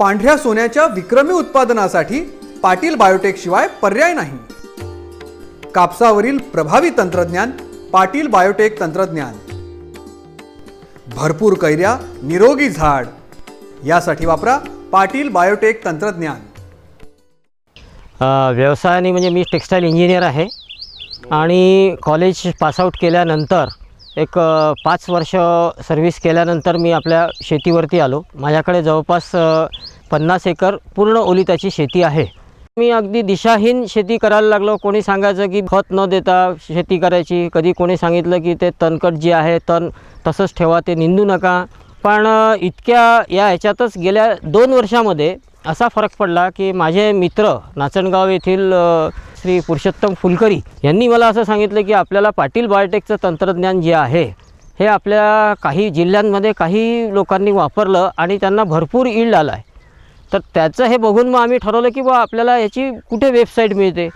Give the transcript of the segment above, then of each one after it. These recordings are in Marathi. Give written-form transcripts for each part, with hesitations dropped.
पांढऱ्या सोन्याच्या विक्रमी उत्पादनासाठी पाटील बायोटेक शिवाय पर्याय नाही। कापसावरील प्रभावी तंत्रज्ञान पाटील बायोटेक तंत्रज्ञान। भरपूर कैऱ्या, निरोगी झाड, यासाठी वापरा पाटील बायोटेक तंत्रज्ञान। व्यवसायाने म्हणजे मी टेक्स्टाईल इंजिनियर आहे आणि कॉलेज पासआउट केल्यानंतर एक 5 वर्ष सर्व्हिस केल्यानंतर मी आपल्या शेतीवरती आलो। माझ्याकडे जवळपास 50 एकर पूर्ण ओलिताची शेती आहे। मी अगदी दिशाहीन शेती करायला लागलो। कोणी सांगायचं की खत न देता शेती करायची, कधी कोणी सांगितलं की ते तणकट जे आहे तण तसंच ठेवा, ते निंदू नका। पण इतक्या ह्याच्यातच गेल्या 2 वर्षामध्ये असा फरक पडला की माझे मित्र नाचणगाव येथील श्री पुरुषोत्तम फुलकरी यांनी मला असं सांगितलं की आपल्याला पाटील बायोटेकचं तंत्रज्ञान जे आहे हे आपल्या काही जिल्ह्यांमध्ये काही लोकांनी वापरलं आणि त्यांना भरपूर यील्ड आला आहे। तर त्याचं हे बघून मग आम्ही ठरवलं की बा आपल्याला याची कुठे वेबसाईट मिळते।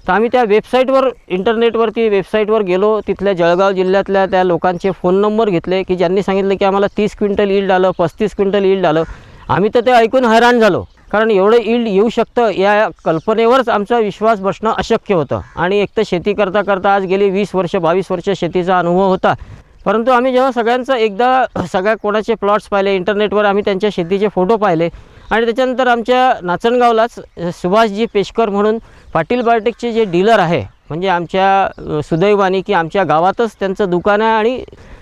तर आम्ही त्या वेबसाईटवर इंटरनेटवरती वेबसाईटवर गेलो। तिथल्या जळगाव जिल्ह्यातल्या त्या लोकांचे फोन नंबर घेतले की ज्यांनी सांगितलं की आम्हाला 30 क्विंटल यील्ड आलं, 35 क्विंटल यील्ड आलं। आम्ही तर ते ऐकून हैराण झालो, कारण एवढं यील्ड येऊ शकतं या कल्पनेवरच आमचा विश्वास बसणं अशक्य होतं। आणि एक तर शेती करता करता आज गेली 20 वर्ष 22 वर्ष शेतीचा अनुभव होता। परंतु आम्ही जेव्हा सगळ्यांचं एकदा सगळ्या कोणाचे प्लॉट्स पाहिले, इंटरनेटवर आम्ही त्यांच्या शेतीचे फोटो पाहिले आणि त्याच्यानंतर आमच्या नाचणगावलाच सुभाषजी पेशकर म्हणून पाटील बायोटेकचे जे डीलर आहे, म्हणजे आमच्या सुदैवाने की आमच्या गावातच त्यांचं दुकान आहे आणि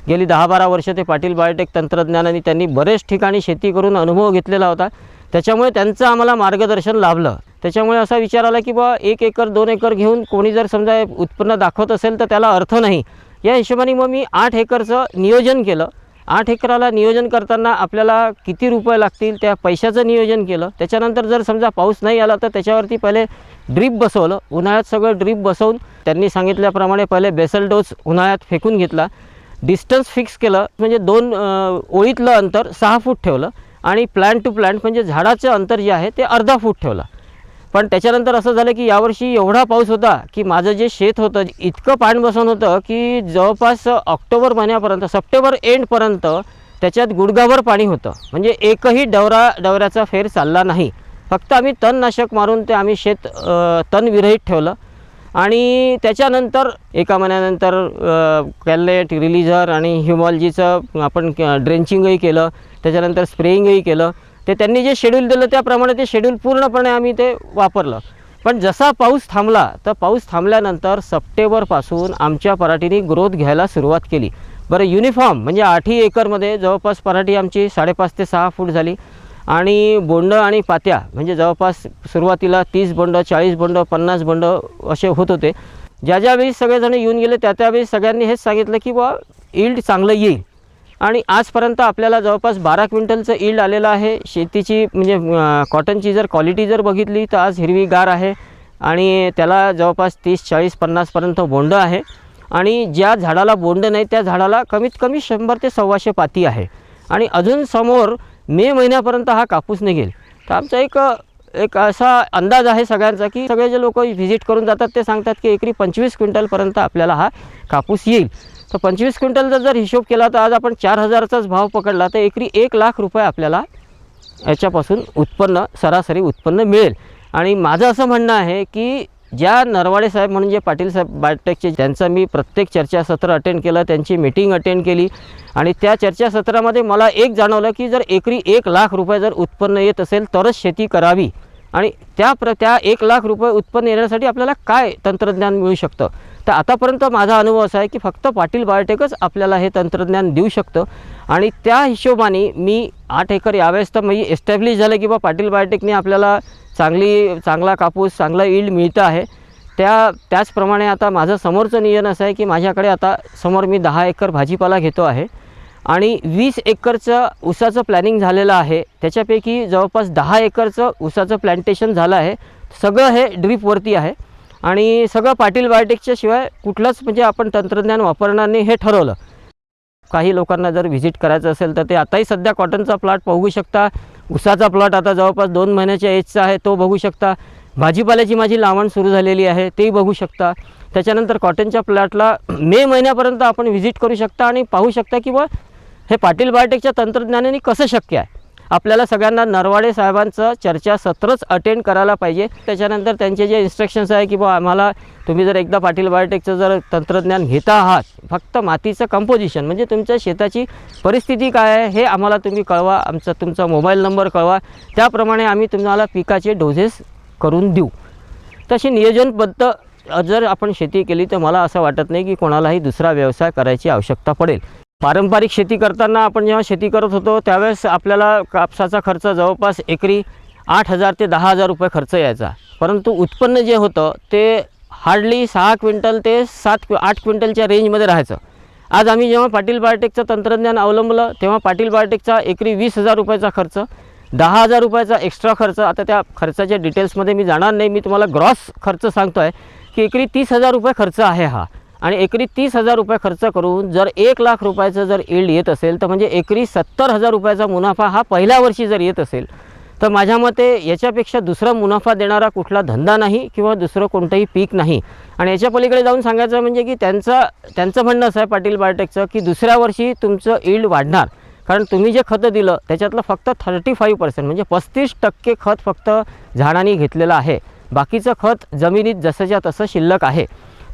गेली 10-12 वर्ष ते पाटील बायोटेक तंत्रज्ञानाने त्यांनी बरेच ठिकाणी शेती करून अनुभव घेतलेला होता। त्याच्यामुळे त्यांचं आम्हाला मार्गदर्शन लाभलं। त्याच्यामुळे असा विचार आला की बा 1 एकर 2 एकर घेऊन कोणी जर समजा उत्पन्न दाखवत असेल तर त्याला अर्थ नाही। या हिशोबाने मग मी 8 एकरचं नियोजन केलं। 8 एकराला नियोजन करताना आपल्याला किती रुपये लागतील त्या पैशाचं नियोजन केलं। त्याच्यानंतर जर समजा पाऊस नाही आला तर त्याच्यावरती पहिले ड्रीप बसवलं। उन्हाळ्यात सगळं ड्रीप बसवून त्यांनी सांगितल्याप्रमाणे पहिले बेसल डोस उन्हाळ्यात फेकून घेतला। डिस्टन्स फिक्स केलं, म्हणजे 2 ओळीतलं अंतर 6 फूट ठेवलं आणि प्लांट टू प्लांट म्हणजे झाडाचं अंतर जे आहे ते अर्धा फूट ठेवलं। पण त्याच्यानंतर असं झालं की यावर्षी एवढा पाऊस होता की माझं जे शेत होतं इतकं पाणी बसवून होतं की जवळपास ऑक्टोबर महिन्यापर्यंत सप्टेंबर एंडपर्यंत त्याच्यात गुडघाभर पाणी होतं। म्हणजे एकही डवऱ्याचा फेर चालला नाही। फक्त आम्ही तणनाशक मारून ते आम्ही शेत तणविरहित ठेवलं आणि त्याच्यानंतर 1 महिन्यानंतर कॅलेट रिलीझर आणि ह्युमॉलजीचं आपण ड्रेंचिंगही केलं, त्याच्यानंतर स्प्रेइंगही केलं। ते त्यांनी जे शेड्यूल दिलं त्याप्रमाणे ते शेड्यूल पूर्णपणे आम्ही ते वापरलं। पण जसा पाऊस थांबला तर पाऊस थांबल्यानंतर सप्टेंबरपासून आमच्या पराठीने ग्रोथ घ्यायला सुरुवात केली। बरं, युनिफॉर्म म्हणजे 8 एकरमध्ये जवळपास पराठी आमची 5.5 ते 6 फूट झाली आणि बोंड आणि पात्या म्हणजे जवळपास सुरुवातीला 30 बोंड 40 बोंड 50 बोंड असे होत होते। ज्यावेळी सगळेजण येऊन गेले त्यावेळी सगळ्यांनी हेच सांगितलं की बा यील्ड चांगलं येईल आणि आजपर्यंत आपल्याला जवळपास 12 क्विंटलचं यील्ड आलेलं आहे। शेतीची म्हणजे कॉटनची जर क्वालिटी जर बघितली तर आज हिरवीगार आहे आणि त्याला जवळपास 30 40 50पर्यंत बोंड आहे आणि ज्या झाडाला बोंड नाही त्या झाडाला कमीत कमी 100 ते 125 पाती आहे आणि अजून समोर मे महिन्यापर्यंत हा कापूस निघेल। तर आमचा एक असा अंदाज आहे सगळ्यांचा की सगळे जे लोक व्हिजिट करून जातात ते सांगतात की एकरी 25 क्विंटलपर्यंत आपल्याला हा कापूस येईल। तर 25 क्विंटलचा जर हिशोब केला तर आज आपण 4000चाच भाव पकडला तर एकरी 1 लाख रुपये आपल्याला याच्यापासून उत्पन्न सरासरी उत्पन्न मिळेल। आणि माझं असं म्हणणं आहे की ज्या नरवाडे साहेब म्हणून जे पाटील साहेब बायोटेकचे त्यांचं मी प्रत्येक चर्चासत्र अटेंड केलं, त्यांची मीटिंग अटेंड केली आणि त्या चर्चासत्रामध्ये मला एक जाणवलं की जर एकरी 1 लाख रुपये जर उत्पन्न येत असेल तरच शेती करावी आणि त्या 1 लाख रुपये उत्पन्न येण्यासाठी आपल्याला काय तंत्रज्ञान मिळू शकतं। तर आतापर्यंत माझा अनुभव असा आहे की फक्त पाटील बायोटेकच आपल्याला हे तंत्रज्ञान देऊ शकतं आणि त्या हिशोबाने मी 8 एकर यावेळेस तर मी एस्टॅब्लिश झालं की बा पाटील बायोटेकने आपल्याला चांगला कापूस चांगला यील्ड मिळतं आहे। त्याचप्रमाणे आता माझं समोरचं नियोजन असं आहे की माझ्याकडे आता समोर मी 10 एकर भाजीपाला घेतो आहे आणि 20 एकरचं ऊसाचं प्लॅनिंग झालेलं आहे। त्याच्यापैकी जवळपास 10 एकरचं ऊसाचं प्लॅन्टेशन झालं आहे। सगळं हे ड्रीपवरती आहे आणि सगळं पाटील बायोटेकच्या शिवाय कुठलंच म्हणजे आपण तंत्रज्ञान वापरणार नाही हे ठरवलं। काही लोकांना जर व्हिजिट करायचं असेल तर ते आताही सध्या कॉटनचा प्लॉट बघू शकता। ऊसाचा प्लॉट आता जवळपास 2 महिन्याच्या एजचा आहे तो बघू शकता। भाजीपाल्याची माझी लावण सुरू झालेली आहे तेही बघू शकता। त्याच्यानंतर कॉटनच्या प्लॉटला मे महिन्यापर्यंत आपण व्हिजिट करू शकता आणि पाहू शकता की बा हे पाटील बायोटेकच्या तंत्रज्ञानाने कसं शक्य आहे। आपल्याला सगळ्यांना नरवाडे साहेबांचं चर्चासत्रच अटेंड करायला पाहिजे. त्याच्यानंतर त्यांचे जे इन्स्ट्रक्शन्स आहे की बा आम्हाला तुम्ही जर एकदा पाटील बायोटेकचं जर तंत्रज्ञान घेता आहात, फक्त मातीचं कंपोजिशन म्हणजे तुमच्या शेताची परिस्थिती काय आहे हे आम्हाला तुम्ही कळवा, तुमचा मोबाईल नंबर कळवा, त्याप्रमाणे आम्ही तुम्हाला पिकाचे डोसेस करून देऊ. तशी नियोजनबद्ध जर आपण शेती केली तर मला असं वाटत नाही की कोणालाही दुसरा व्यवसाय करायची आवश्यकता पडेल. पारंपरिक शेती करताना आपण जेव्हा शेती करत होतो त्यावेळेस आपल्याला कापसाचा खर्च जवळपास एकरी 8,000 ते 10,000 रुपये खर्च यायचा, परंतु उत्पन्न जे होतं ते हार्डली 6 क्विंटल ते 7-8 क्विंटलच्या रेंजमध्ये राहायचं. आज आम्ही जेव्हा पाटील बायोटेकचं तंत्रज्ञान अवलंबलं तेव्हा पाटील बायोटेकचा एकरी 20,000 रुपयाचा खर्च, 10,000 रुपयाचा एक्स्ट्रा खर्च. आता त्या खर्चाच्या डिटेल्समध्ये मी जाणार नाही, मी तुम्हाला ग्रॉस खर्च सांगतो आहे की एकरी 30,000 रुपये खर्च आहे हा. आणि एकरी 30,000 रुपये खर्च करून जर 1,00,000 रुपयाचं जर यील्ड येत असेल तर म्हणजे एकरी 70,000 रुपयाचा मुनाफा हा पहिल्या वर्षी जर येत असेल तर माझ्या मते याच्यापेक्षा दुसरा मुनाफा देणारा कुठला धंदा नाही किंवा दुसरं कोणतंही पीक नाही. आणि याच्या पलीकडे जाऊन सांगायचं म्हणजे की त्यांचं म्हणणं असं आहे पाटील बायोटेकचं की दुसऱ्या वर्षी तुमचं यील्ड वाढणार, कारण तुम्ही जे खतं दिलं त्याच्यातलं फक्त 35% म्हणजे 35% खत फक्त झाडांनी घेतलेलं आहे, बाकीचं खत जमिनीत जसंच्या तसं शिल्लक आहे.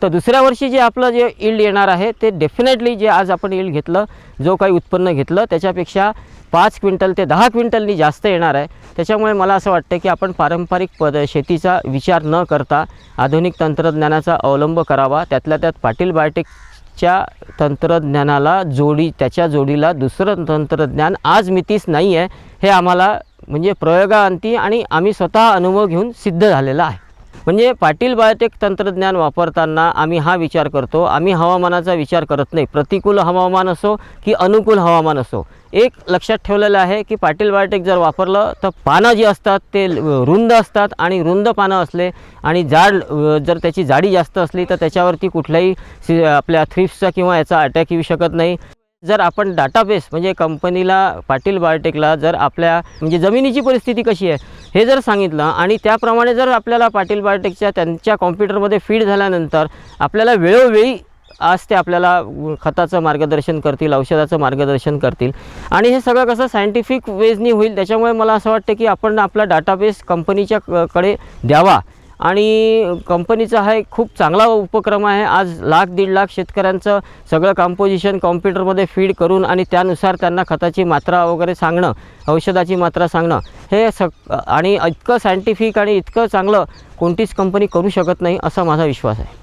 तर दुसऱ्या वर्षी जे आपलं जे यील्ड येणार आहे ते डेफिनेटली जे आज आपण यील्ड घेतलं, जो काही उत्पन्न घेतलं त्याच्यापेक्षा 5 क्विंटल ते 10 क्विंटलनी जास्त येणार आहे. त्याच्यामुळे मला असं वाटतं की आपण पारंपरिक शेतीचा विचार न करता आधुनिक तंत्रज्ञानाचा अवलंब करावा. त्यातल्या त्यात पाटील बायोटेकच्या तंत्रज्ञानाला त्याच्या जोडीला दुसरं तंत्रज्ञान आज मितीस नाही आहे, हे आम्हाला म्हणजे प्रयोगांती आणि आम्ही स्वतः अनुभव घेऊन सिद्ध झालेला आहे. म्हणजे पाटील बायोटेक तंत्रज्ञान वापरताना आम्ही हा विचार करतो, आम्ही हवामानाचा विचार करत नाही. प्रतिकूल हवामान असो की अनुकूल हवामान असो, एक लक्षात ठेवलेलं आहे की पाटील बायोटेक जर वापरलं तर पानं जी असतात ते रुंद असतात आणि रुंद पानं असले आणि जर त्याची जाडी जास्त असली तर त्याच्यावरती कुठल्याही आपल्या थ्रिप्सचा किंवा याचा अटॅक येऊ शकत नाही. जर आपण डाटाबेस म्हणजे कंपनीला पाटील बायोटेकला जर आपल्या म्हणजे जमिनीची परिस्थिती कशी आहे हे जर सांगितलं आणि त्याप्रमाणे जर आपल्याला पाटील बायोटेकच्या त्यांच्या कॉम्प्युटरमध्ये फीड झाल्यानंतर आपल्याला वेळोवेळी आज ते आपल्याला खताचं मार्गदर्शन करतील, औषधाचं मार्गदर्शन करतील आणि हे सगळं कसं सायंटिफिक वेजनी होईल. त्याच्यामुळे मला असं वाटतं की आपण आपला डाटाबेस कंपनीच्या कडे द्यावा आणि कंपनीचा हा एक खूप चांगला उपक्रम आहे. आज 1,00,000-1.5 शेतकऱ्यांचं सगळं कंपोजिशन कॉम्प्युटरमध्ये फीड करून आणि त्यानुसार त्यांना खताची मात्रा वगैरे सांगणं, औषधाची मात्रा सांगणं हे आणि इतकं सायंटिफिक आणि इतकं चांगलं कोणतीच कंपनी करू शकत नाही असा माझा विश्वास आहे.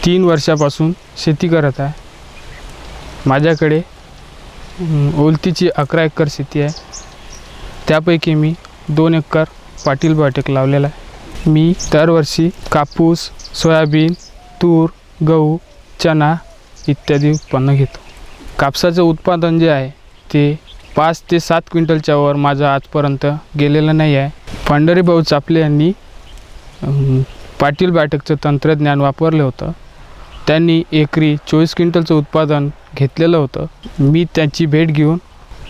3 वर्षापासून शेती करत आहे. माझ्याकडे ओलतीची 11 एकर शेती आहे, त्यापैकी मी 2 एकर पाटील बायोटेक लावलेला आहे. मी दरवर्षी कापूस, सोयाबीन, तूर, गहू, चना इत्यादी उत्पन्न घेतो. कापसाचं उत्पादन जे आहे ते 5 ते 7 क्विंटलच्या वर माझं आजपर्यंत गेलेलं नाही आहे. पंढरीभाऊ चापले यांनी पाटील बायोटेकचं तंत्रज्ञान वापरलं होतं. त्यांनी एकरी 24 क्विंटलचं उत्पादन घेतलेलं होतं. मी त्यांची भेट घेऊन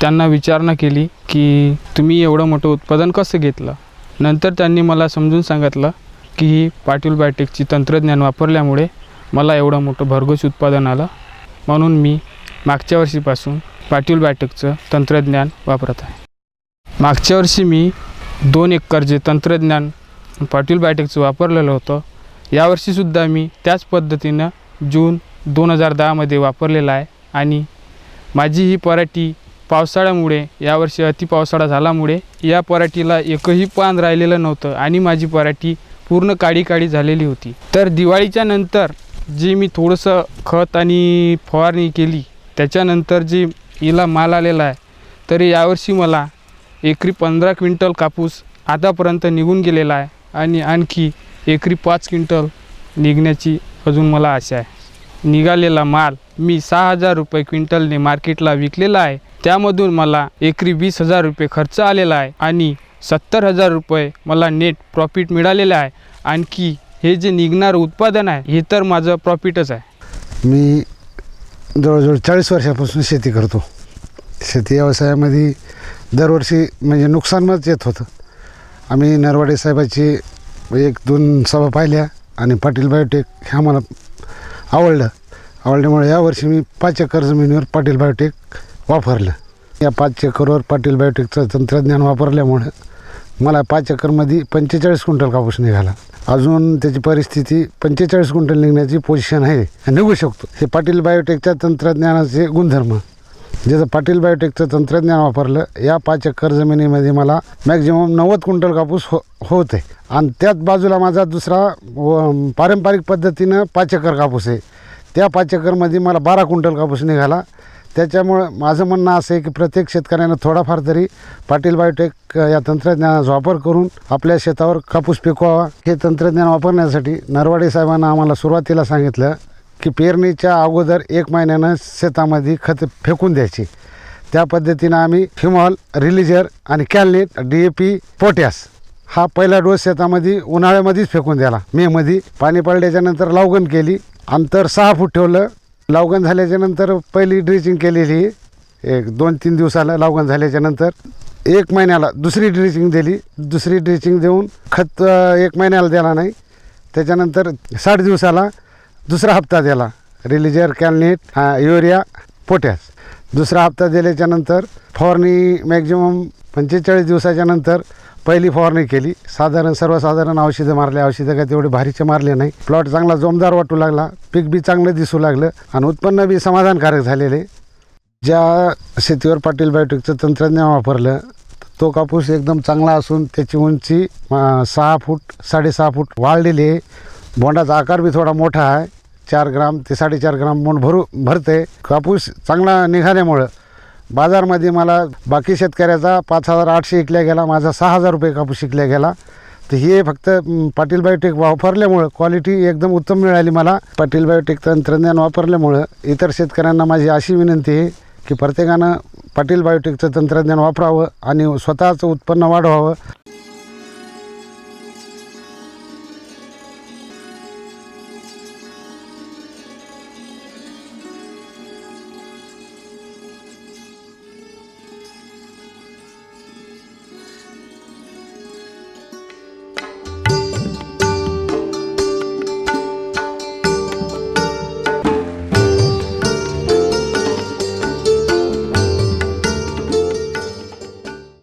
त्यांना विचारणा केली की तुम्ही एवढं मोठं उत्पादन कसं घेतलं. नंतर त्यांनी मला समजून सांगितलं की ही पाटील बायोटेकची तंत्रज्ञान वापरल्यामुळे मला एवढं मोठं भरघोस उत्पादन आलं, म्हणून मी मागच्या वर्षीपासून पाटील बायोटेकचं तंत्रज्ञान वापरत आहे. मागच्या वर्षी मी 2 एकर जे तंत्रज्ञान पाटील बायोटेकचं वापरलेलं होतं, यावर्षीसुद्धा मी त्याच पद्धतीनं जून 2010मध्ये वापरलेलं आहे आणि माझी ही पराठी पावसाळ्यामुळे यावर्षी अतिपावसाळा झाल्यामुळे या पराठीला एकही पान राहिलेलं नव्हतं आणि माझी पराठी पूर्ण काळी काळी झालेली होती. तर दिवाळीच्या नंतर जे मी थोडंसं खत आणि फवारणी केली त्याच्यानंतर जे हिला माल आलेला आहे, तर यावर्षी मला एकरी 15 क्विंटल कापूस आतापर्यंत निघून गेलेला आहे आणि आणखी एकरी 5 क्विंटल निघण्याची अजून मला आशा आहे. निघालेला माल मी 6,000 रुपये क्विंटलने मार्केटला विकलेला आहे. त्यामधून मला एकरी 20,000 रुपये खर्च आलेला आहे आणि 70,000 रुपये मला नेट प्रॉफिट मिळालेलं आहे. आणखी हे जे निघणारं उत्पादन आहे हे तर माझं प्रॉफिटच आहे. मी जवळजवळ 40 वर्षापासून शेती करतो. शेती व्यवसायामध्ये दरवर्षी म्हणजे नुकसानच येत होतं. आम्ही नरवाडे साहेबाची 1-2 सभा पाहिल्या आणि पाटील बायोटेक हे आम्हाला आवडल्यामुळे यावर्षी मी 5 एकर जमिनीवर पाटील बायोटेक वापरलं या 5 एकरवर पाटील बायोटेकचं तंत्रज्ञान वापरल्यामुळं मला 5 एकरमध्ये 45 क्विंटल कापूस निघाला. अजून त्याची परिस्थिती 45 क्विंटल निघण्याची पोझिशन आहे, निघू शकतो. हे पाटील बायोटेकच्या तंत्रज्ञानाचे गुणधर्म. जसं पाटील बायोटेकचं तंत्रज्ञान वापरलं, या 5 एकर जमिनीमध्ये मला मॅक्झिमम 90 क्विंटल कापूस होते. आणि त्याच बाजूला माझा दुसरा पारंपरिक पद्धतीनं 5 एकर कापूस आहे. त्या 5 एकरमध्ये मला 12 क्विंटल कापूस निघाला. त्याच्यामुळं माझं म्हणणं असं आहे की प्रत्येक शेतकऱ्यानं थोडाफार तरी पाटील बायोटेक या तंत्रज्ञानाचा वापर करून आपल्या शेतावर कापूस पिकवावा. हे तंत्रज्ञान वापरण्यासाठी नरवाडे साहेबांना आम्हाला सुरुवातीला सांगितलं की पेरणीच्या अगोदर 1 महिन्यानं शेतामध्ये खत फेकून द्यायची. त्या पद्धतीनं आम्ही फिमॉल, रिलीजर आणि कॅलनेट, DAP, पोटॅश हा पहिला डोस शेतामध्ये उन्हाळ्यामध्येच फेकून द्याला. मेमध्ये पाणी पडल्याच्यानंतर लावगण केली. अंतर 6 फूट ठेवलं. लावगण झाल्याच्यानंतर पहिली ड्रिचिंग केलेली, एक 2-3 दिवसाला लावगण झाल्याच्यानंतर 1 महिन्याला दुसरी ड्रिचिंग दिली. दुसरी ड्रिचिंग देऊन खत 1 महिन्याला दिला नाही. त्याच्यानंतर 60 दिवसाला दुसरा हप्ता दिला. रिलीजर, कॅलनेट, युरिया, पोटॅश दुसरा हप्ता दिल्याच्यानंतर फवारणी मॅक्झिमम 45 दिवसाच्या नंतर पहिली फवारणी केली. सर्वसाधारण औषधं मारले. औषधं काय तेवढे भारीचे मारले नाही. प्लॉट चांगला जोमदार वाटू लागला. पीक बी चांगलं दिसू लागलं आणि उत्पन्न बी समाधानकारक झालेले. ज्या शेतीवर पाटील बायोटेकचं तंत्रज्ञान वापरलं तो कापूस एकदम चांगला असून त्याची उंची 6 फूट 6.5 फूट वाढलेली आहे. बोंडाचा आकार बी थोडा मोठा आहे. 4 ग्राम ते 4.5 ग्राम बोंड भरते. कापूस चांगला निघाल्यामुळं बाजारमध्ये मला बाकी शेतकऱ्याचा 5,800 विकल्या गेला, माझा 6,000 रुपये कापूस विकल्या गेला. तर हे फक्त पाटील बायोटेक वापरल्यामुळं क्वालिटी एकदम उत्तम मिळाली मला. पाटील बायोटेक तंत्रज्ञान वापरल्यामुळं इतर शेतकऱ्यांना माझी अशी विनंती आहे की प्रत्येकानं पाटील बायोटेकचं तंत्रज्ञान वापरावं आणि स्वतःचं उत्पन्न वाढवावं.